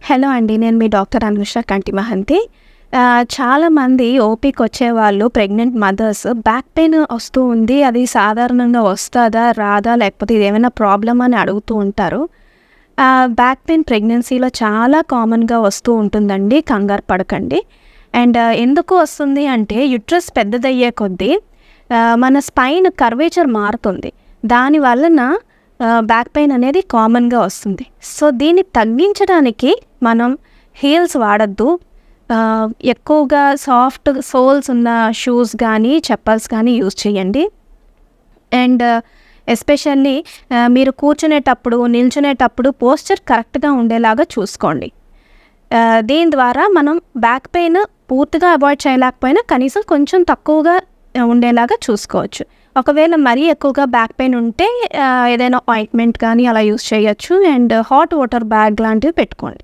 Hello అండి. నేను మీ doctor Anusha కంటి మహంతి. చాలామంది ఓపీకి వచ్చేవాళ్ళు ప్రెగ్నెంట్ మదర్స్ బ్యాక్ పెయిన్ వస్తూ ఉంది. అది సాధారణంగా వస్తుందా రాదా లేకపోతే ఇదేమైనా ప్రాబ్లమ్ అని అడుగుతూ ఉంటారు. బ్యాక్ పెయిన్ ప్రెగ్నెన్సీలో చాలా కామన్గా వస్తూ ఉంటుందండి. కంగారు పడకండి. అండ్ ఎందుకు వస్తుంది అంటే యుట్రస్ పెద్దదయ్యే కొద్దీ మన స్పైన్ కర్వేచర్ మారుతుంది. దాని వలన బ్యాక్ పెయిన్ అనేది కామన్గా వస్తుంది. సో దీన్ని తగ్గించడానికి మనం హీల్స్ వాడద్దు. ఎక్కువగా సాఫ్ట్ సోల్స్ ఉన్న షూస్ కానీ చెప్పల్స్ కానీ యూజ్ చేయండి. అండ్ ఎస్పెషల్లీ మీరు కూర్చునేటప్పుడు నిల్చునేటప్పుడు పోస్చర్ కరెక్ట్గా ఉండేలాగా చూసుకోండి. దీని ద్వారా మనం బ్యాక్ పెయిన్ పూర్తిగా అవాయిడ్ చేయలేకపోయినా కనీసం కొంచెం తక్కువగా ఉండేలాగా చూసుకోవచ్చు. ఒకవేళ మరీ ఎక్కువగా బ్యాక్ పెయిన్ ఉంటే ఏదైనా ఆయింట్మెంట్ కానీ అలా యూజ్ చేయొచ్చు. అండ్ హాట్ వాటర్ బ్యాగ్ లాంటివి పెట్టుకోండి.